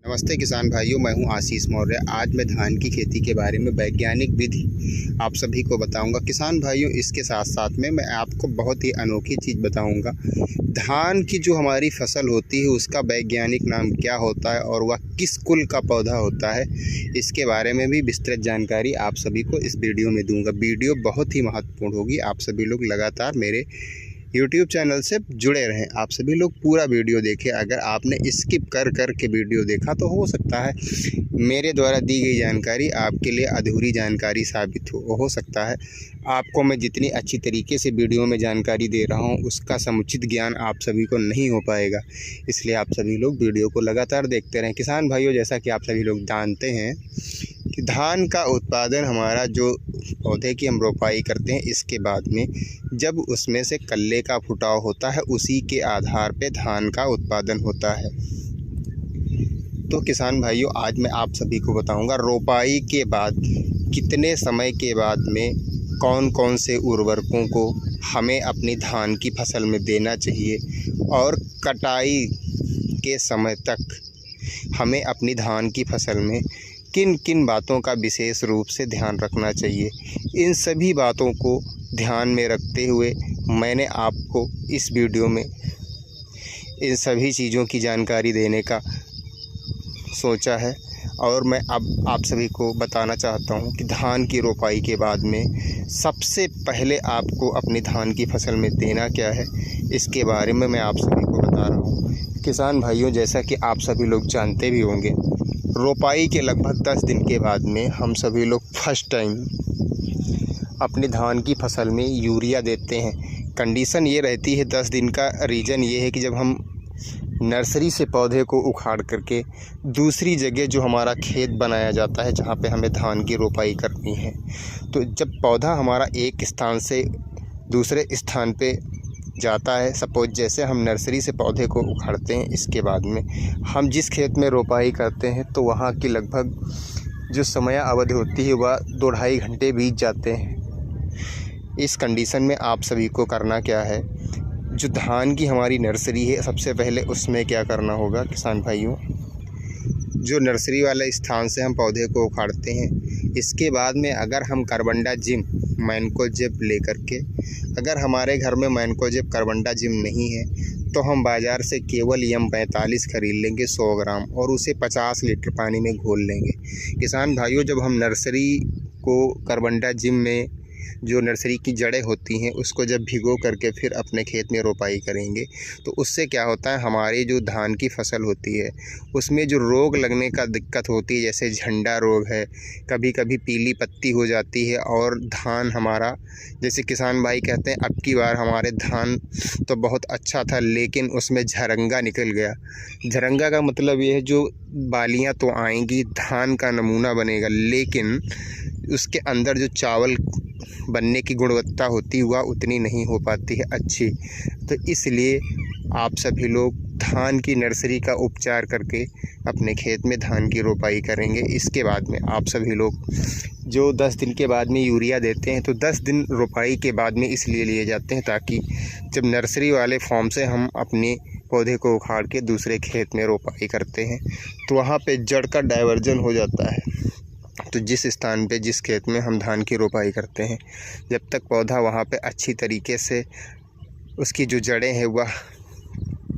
नमस्ते किसान भाइयों, मैं हूं आशीष मौर्य। आज मैं धान की खेती के बारे में वैज्ञानिक विधि आप सभी को बताऊंगा। किसान भाइयों, इसके साथ साथ में मैं आपको बहुत ही अनोखी चीज़ बताऊंगा। धान की जो हमारी फसल होती है उसका वैज्ञानिक नाम क्या होता है और वह किस कुल का पौधा होता है, इसके बारे में भी विस्तृत जानकारी आप सभी को इस वीडियो में दूंगा। वीडियो बहुत ही महत्वपूर्ण होगी। आप सभी लोग लगातार मेरे YouTube चैनल से जुड़े रहें। आप सभी लोग पूरा वीडियो देखें। अगर आपने स्किप कर के वीडियो देखा तो हो सकता है मेरे द्वारा दी गई जानकारी आपके लिए अधूरी जानकारी साबित हो सकता है आपको मैं जितनी अच्छी तरीके से वीडियो में जानकारी दे रहा हूं उसका समुचित ज्ञान आप सभी को नहीं हो पाएगा। इसलिए आप सभी लोग वीडियो को लगातार देखते रहें। किसान भाइयों, जैसा कि आप सभी लोग जानते हैं कि धान का उत्पादन हमारा जो पौधे की हम रोपाई करते हैं, इसके बाद में जब उसमें से कल्ले का फुटाव होता है उसी के आधार पे धान का उत्पादन होता है। तो किसान भाइयों, आज मैं आप सभी को बताऊंगा रोपाई के बाद कितने समय के बाद में कौन कौन से उर्वरकों को हमें अपनी धान की फसल में देना चाहिए और कटाई के समय तक हमें अपनी धान की फसल में किन किन बातों का विशेष रूप से ध्यान रखना चाहिए। इन सभी बातों को ध्यान में रखते हुए मैंने आपको इस वीडियो में इन सभी चीज़ों की जानकारी देने का सोचा है। और मैं अब आप सभी को बताना चाहता हूं कि धान की रोपाई के बाद में सबसे पहले आपको अपनी धान की फसल में देना क्या है, इसके बारे में मैं आप सभी को बता रहा हूं। किसान भाइयों, जैसा कि आप सभी लोग जानते भी होंगे, रोपाई के लगभग 10 दिन के बाद में हम सभी लोग फर्स्ट टाइम अपने धान की फसल में यूरिया देते हैं। कंडीशन ये रहती है 10 दिन का। रीज़न ये है कि जब हम नर्सरी से पौधे को उखाड़ करके दूसरी जगह जो हमारा खेत बनाया जाता है जहाँ पे हमें धान की रोपाई करनी है, तो जब पौधा हमारा एक स्थान से दूसरे स्थान पे जाता है, सपोज जैसे हम नर्सरी से पौधे को उखाड़ते हैं, इसके बाद में हम जिस खेत में रोपाई करते हैं तो वहाँ की लगभग जो समय अवधि होती है वह 2-2.5 घंटे बीत जाते हैं। इस कंडीशन में आप सभी को करना क्या है, जो धान की हमारी नर्सरी है सबसे पहले उसमें क्या करना होगा किसान भाइयों, जो नर्सरी वाले स्थान से हम पौधे को उखाड़ते हैं, इसके बाद में अगर हम कार्बेंडाजिम मैनकोजेब लेकर के, अगर हमारे घर में मैनकोजेब कार्बेंडाजिम नहीं है तो हम बाज़ार से केवल M45 खरीद लेंगे 100 ग्राम और उसे 50 लीटर पानी में घोल लेंगे। किसान भाइयों, जब हम नर्सरी को कार्बेंडाजिम में जो नर्सरी की जड़ें होती हैं उसको जब भिगो करके फिर अपने खेत में रोपाई करेंगे तो उससे क्या होता है, हमारी जो धान की फसल होती है उसमें जो रोग लगने का दिक्कत होती है, जैसे झंडा रोग है, कभी कभी पीली पत्ती हो जाती है और धान हमारा, जैसे किसान भाई कहते हैं अब की बार हमारे धान तो बहुत अच्छा था लेकिन उसमें झरंगा निकल गया। झरंगा का मतलब ये है जो बालियाँ तो आएंगी, धान का नमूना बनेगा, लेकिन उसके अंदर जो चावल बनने की गुणवत्ता होती है वह उतनी नहीं हो पाती है अच्छी। तो इसलिए आप सभी लोग धान की नर्सरी का उपचार करके अपने खेत में धान की रोपाई करेंगे। इसके बाद में आप सभी लोग जो 10 दिन के बाद में यूरिया देते हैं, तो 10 दिन रोपाई के बाद में इसलिए लिए जाते हैं ताकि जब नर्सरी वाले फॉर्म से हम अपने पौधे को उखाड़ के दूसरे खेत में रोपाई करते हैं तो वहाँ पे जड़ का डाइवर्जन हो जाता है। तो जिस स्थान पे, जिस खेत में हम धान की रोपाई करते हैं, जब तक पौधा वहाँ पे अच्छी तरीके से उसकी जो जड़ें हैं वह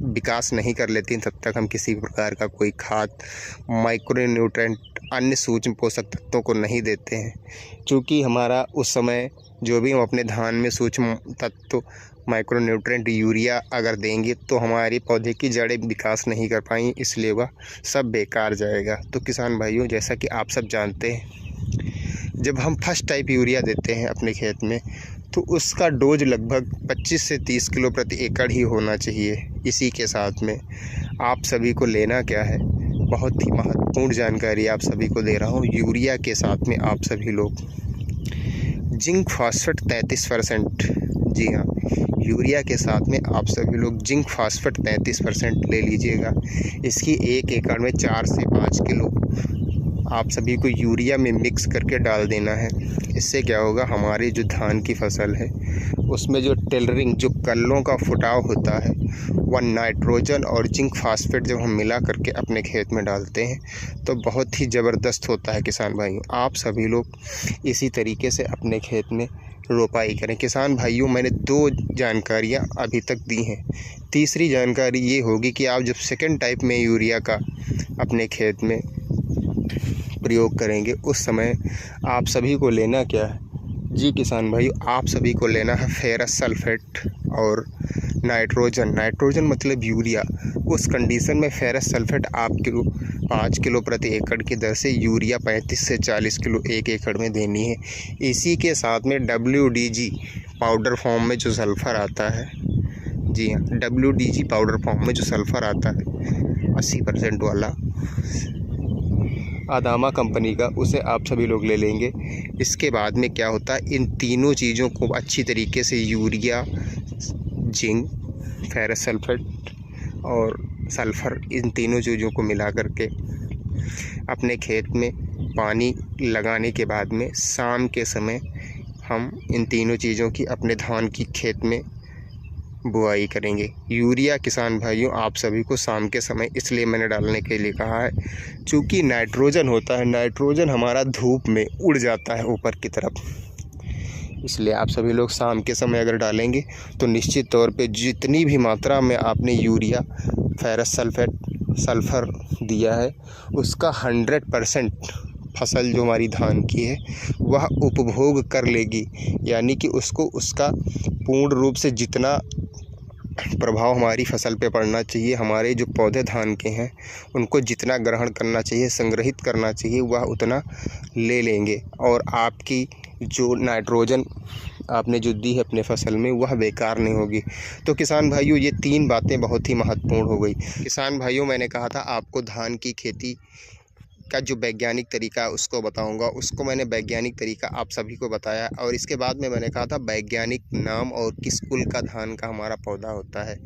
विकास नहीं कर लेती, तब तक हम किसी प्रकार का कोई खाद, माइक्रो न्यूट्रेंट, अन्य सूक्ष्म पोषक तत्वों को नहीं देते हैं। क्योंकि हमारा उस समय जो भी हम अपने धान में सूक्ष्म तत्व, माइक्रो न्यूट्रेंट, यूरिया अगर देंगे तो हमारी पौधे की जड़ें विकास नहीं कर पाएंगी, इसलिए वह सब बेकार जाएगा। तो किसान भाइयों, जैसा कि आप सब जानते हैं, जब हम फर्स्ट टाइप यूरिया देते हैं अपने खेत में तो उसका डोज लगभग 25 से 30 किलो प्रति एकड़ ही होना चाहिए। इसी के साथ में आप सभी को लेना क्या है, बहुत ही महत्वपूर्ण जानकारी आप सभी को दे रहा हूँ। यूरिया के साथ में आप सभी लोग जिंक फास्फेट 33%, जी हाँ, यूरिया के साथ में आप सभी लोग जिंक फास्फेट 33% ले लीजिएगा। इसकी 1 एकड़ में 4 से 5 किलो आप सभी को यूरिया में मिक्स करके डाल देना है। इससे क्या होगा, हमारी जो धान की फसल है उसमें जो टेलरिंग, जो कल्लों का फुटाव होता है, वह नाइट्रोजन और जिंक फास्फेट जब हम मिला करके अपने खेत में डालते हैं तो बहुत ही ज़बरदस्त होता है। किसान भाइयों, आप सभी लोग इसी तरीके से अपने खेत में रोपाई करें। किसान भाइयों, मैंने 2 जानकारियाँ अभी तक दी हैं। तीसरी जानकारी ये होगी कि आप जब सेकंड टाइप में यूरिया का अपने खेत में प्रयोग करेंगे उस समय आप सभी को लेना क्या है? जी किसान भाइयों, आप सभी को लेना है फेरस सल्फेट और नाइट्रोजन मतलब यूरिया। उस कंडीशन में फेरस सल्फेट आपको 5 किलो प्रति एकड़ की दर से यूरिया 35 से 40 किलो 1 एकड़ में देनी है। इसी के साथ में WDG पाउडर फॉर्म में जो सल्फ़र आता है, जी हाँ, WDG पाउडर फॉर्म में जो सल्फ़र आता है 80% वाला आदामा कंपनी का, उसे आप सभी लोग ले लेंगे। इसके बाद में क्या होता है, इन तीनों चीज़ों को अच्छी तरीके से यूरिया, जिंक, फेरस सल्फेट और सल्फ़र, इन तीनों चीज़ों को मिला करके अपने खेत में पानी लगाने के बाद में शाम के समय हम इन तीनों चीज़ों की अपने धान की खेत में बुआई करेंगे। यूरिया किसान भाइयों आप सभी को शाम के समय इसलिए मैंने डालने के लिए कहा है, चूँकि नाइट्रोजन होता है, नाइट्रोजन हमारा धूप में उड़ जाता है ऊपर की तरफ, इसलिए आप सभी लोग शाम के समय अगर डालेंगे तो निश्चित तौर पे जितनी भी मात्रा में आपने यूरिया, फेरस सल्फेट, सल्फ़र दिया है उसका 100% फसल जो हमारी धान की है वह उपभोग कर लेगी। यानी कि उसको उसका पूर्ण रूप से जितना प्रभाव हमारी फसल पे पड़ना चाहिए, हमारे जो पौधे धान के हैं उनको जितना ग्रहण करना चाहिए, संग्रहित करना चाहिए, वह उतना ले लेंगे और आपकी जो नाइट्रोजन आपने जो दी है अपने फसल में वह बेकार नहीं होगी। तो किसान भाइयों, ये 3 बातें बहुत ही महत्वपूर्ण हो गई। किसान भाइयों, मैंने कहा था आपको धान की खेती का जो वैज्ञानिक तरीका है उसको बताऊंगा, उसको मैंने वैज्ञानिक तरीका आप सभी को बताया और इसके बाद में मैंने कहा था वैज्ञानिक नाम और किस कुल का धान का हमारा पौधा होता है।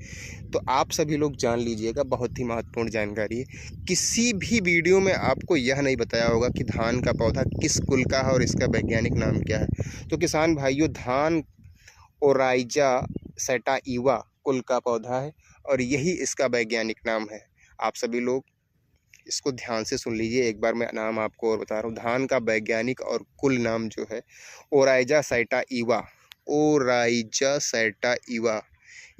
तो आप सभी लोग जान लीजिएगा, बहुत ही महत्वपूर्ण जानकारी है। किसी भी वीडियो में आपको यह नहीं बताया होगा कि धान का पौधा किस कुल का है और इसका वैज्ञानिक नाम क्या है। तो किसान भाइयों, धान ओराइजा सैटाइवा कुल का पौधा है और यही इसका वैज्ञानिक नाम है। आप सभी लोग इसको ध्यान से सुन लीजिए। एक बार मैं नाम आपको और बता रहा हूँ। धान का वैज्ञानिक और कुल नाम जो है ओराइजा सैटाइवा, ओराइजा सैटाइवा,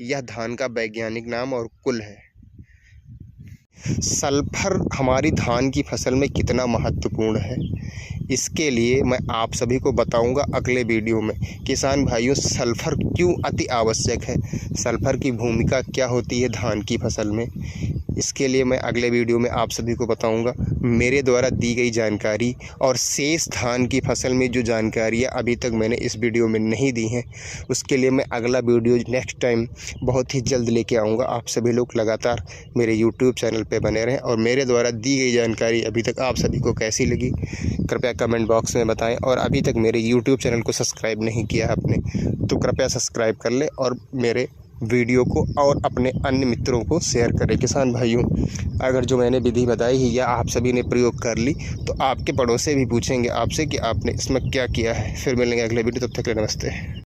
यह धान का वैज्ञानिक नाम और कुल है। सल्फर हमारी धान की फसल में कितना महत्वपूर्ण है, इसके लिए मैं आप सभी को बताऊंगा अगले वीडियो में। किसान भाइयों, सल्फ़र क्यों अति आवश्यक है, सल्फ़र की भूमिका क्या होती है धान की फसल में, इसके लिए मैं अगले वीडियो में आप सभी को बताऊंगा। मेरे द्वारा दी गई जानकारी और शेष धान की फसल में जो जानकारियाँ अभी तक मैंने इस वीडियो में नहीं दी हैं, उसके लिए मैं अगला वीडियो नेक्स्ट टाइम बहुत ही जल्द लेके आऊँगा। आप सभी लोग लगातार मेरे यूट्यूब चैनल पे बने रहें और मेरे द्वारा दी गई जानकारी अभी तक आप सभी को कैसी लगी कृपया कमेंट बॉक्स में बताएं। और अभी तक मेरे यूट्यूब चैनल को सब्सक्राइब नहीं किया आपने तो कृपया सब्सक्राइब कर लें और मेरे वीडियो को और अपने अन्य मित्रों को शेयर करें। किसान भाइयों, अगर जो मैंने विधि बताई है या आप सभी ने प्रयोग कर ली तो आपके पड़ोसी भी पूछेंगे आपसे कि आपने इसमें क्या किया है। फिर मिलेंगे अगले वीडियो, तब तक के लिए नमस्ते।